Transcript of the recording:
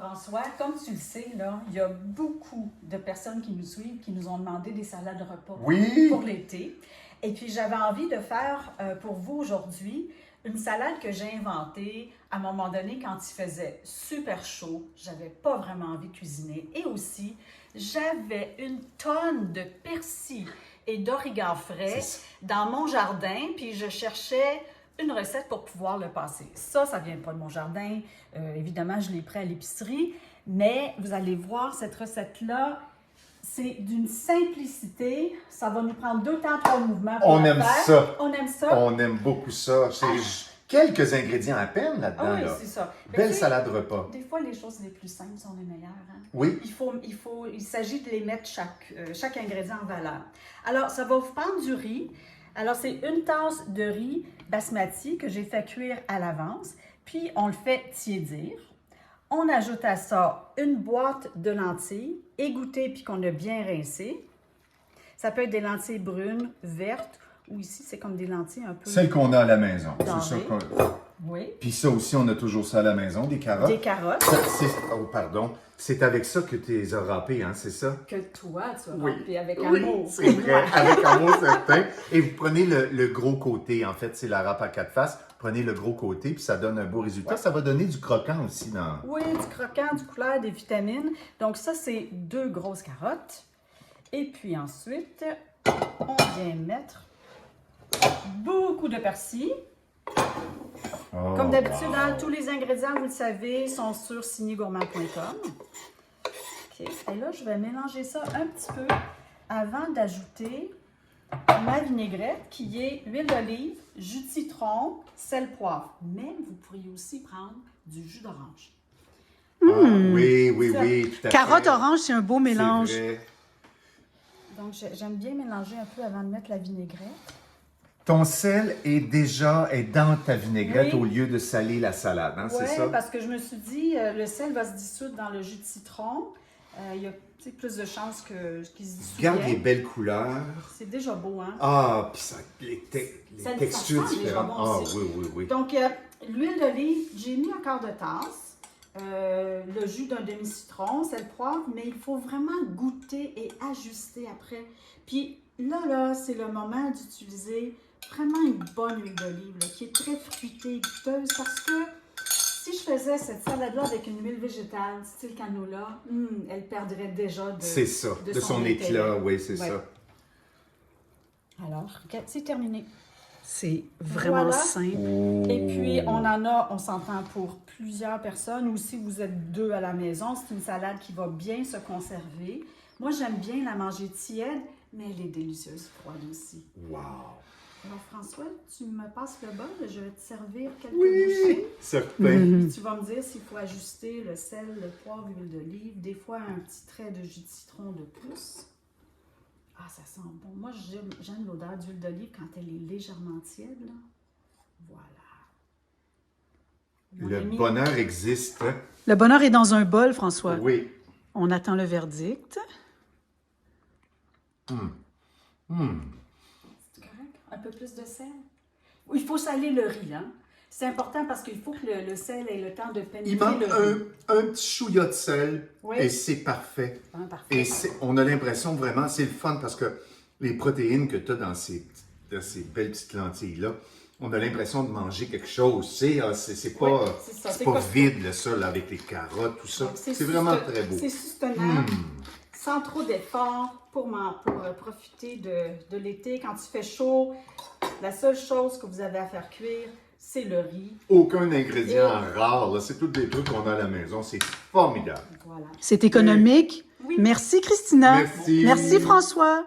François, comme tu le sais, là, il y a beaucoup de personnes qui nous suivent qui nous ont demandé des salades repas Oui! pour l'été. Et puis, j'avais envie de faire pour vous aujourd'hui une salade que j'ai inventée à un moment donné quand il faisait super chaud. J'avais pas vraiment envie de cuisiner. Et aussi, j'avais une tonne de persil et d'origan frais dans mon jardin. Puis, je cherchais une recette pour pouvoir le passer. Ça vient pas de mon jardin. Évidemment, je l'ai pris à l'épicerie. Mais vous allez voir, cette recette-là, c'est d'une simplicité. Ça va nous prendre 2 temps, 3 mouvements pour On la aime faire. ça. On aime ça. On aime beaucoup ça. C'est quelques ingrédients à peine là-dedans. Ah oui, là. c'est ça. Belle salade repas. Des fois, les choses les plus simples sont les meilleures. Hein? Oui. Il s'agit de les mettre chaque ingrédient en valeur. Alors, ça va vous prendre du riz. Alors, c'est une tasse de riz basmati que j'ai fait cuire à l'avance. Puis, on le fait tiédir. On ajoute à ça une boîte de lentilles égouttées puis qu'on a bien rincées. Ça peut être des lentilles brunes, vertes, ou ici, c'est comme des lentilles un peu... Celle qu'on a à la maison. C'est ça dorées. qu'on... Oui. Puis ça aussi, on a toujours ça à la maison, des carottes. Des carottes. Oh, pardon. C'est avec ça que tu les as râpées, hein, c'est ça? Que toi, tu as Oui. rempli avec Oui, amour. c'est vrai, avec amour certain. Et vous prenez le gros côté, en fait, c'est la râpe à 4 faces. Prenez le gros côté, puis ça donne un beau résultat. Ouais. Ça va donner du croquant aussi dans... Oui, du croquant, du couleur, des vitamines. Donc ça, c'est 2 grosses carottes. Et puis ensuite, on vient mettre beaucoup de persil. Oh, Comme d'habitude, wow. hein, tous les ingrédients, vous le savez, sont sur signégourmand.com. OK. Et là, je vais mélanger ça un petit peu avant d'ajouter ma vinaigrette qui est huile d'olive, jus de citron, sel, poivre. Mais vous pourriez aussi prendre du jus d'orange. Ah, oui, oui, Ça. oui, tout à Carotte fait. orange, c'est un beau mélange. C'est vrai. Donc, j'aime bien mélanger un peu avant de mettre la vinaigrette. Ton sel est dans ta vinaigrette Oui. au lieu de saler la salade, hein, c'est ça? Oui, parce que je me suis dit, le sel va se dissoudre dans le jus de citron. Il y a plus de chances qu'il se dissout Regarde bien. les belles couleurs. C'est déjà beau, hein? Ah, puis ça, les Ça textures sent déjà différentes. bon Ah, aussi. oui, oui, oui. Donc, l'huile d'olive, j'ai mis un quart de tasse. Le jus d'un demi-citron, sel, poivre, mais il faut vraiment goûter et ajuster après. Puis là, c'est le moment d'utiliser vraiment une bonne huile d'olive là, qui est très fruitée, goûteuse, parce que si je faisais cette salade-là avec une huile végétale, style canola, elle perdrait déjà C'est ça, de son intérêt. éclat, oui, c'est Ouais. ça. Alors, regarde, c'est terminé. C'est vraiment Voilà. simple. Et puis, on s'entend pour plusieurs personnes, ou si vous êtes 2 à la maison, c'est une salade qui va bien se conserver. Moi, j'aime bien la manger tiède, mais elle est délicieuse froide aussi. Wow! Alors, François, tu me passes le bol, je vais te servir quelques Oui, bouchées. certain. Puis tu vas me dire s'il faut ajuster le sel, le poivre, l'huile d'olive, des fois un petit trait de jus de citron de plus. Ah, ça sent bon. Moi, j'aime l'odeur d'huile d'olive quand elle est légèrement tiède, là. Voilà. Le bonheur existe. Le bonheur est dans un bol, François. Oui. On attend le verdict. C'est correct? Un peu plus de sel? Il faut saler le riz, hein? C'est important parce qu'il faut que le sel ait le temps de pénétrer Il manque le riz. un petit chouïa de sel Oui. et c'est parfait. Ah, parfait. Et on a l'impression vraiment, c'est le fun parce que les protéines que tu as dans ces belles petites lentilles-là, on a l'impression de manger quelque chose. C'est pas, Oui, c'est ça, c'est c'est pas costaud. vide, là, ça, là, avec les carottes, tout ça. Donc, C'est vraiment très beau. C'est soutenable, sans trop d'efforts pour profiter de l'été. Quand il fait chaud, la seule chose que vous avez à faire cuire, c'est le riz. Aucun ingrédient rare, là. C'est tous des trucs qu'on a à la maison. C'est formidable. Voilà. C'est économique. Oui. Merci, Christina. Merci. Merci, François.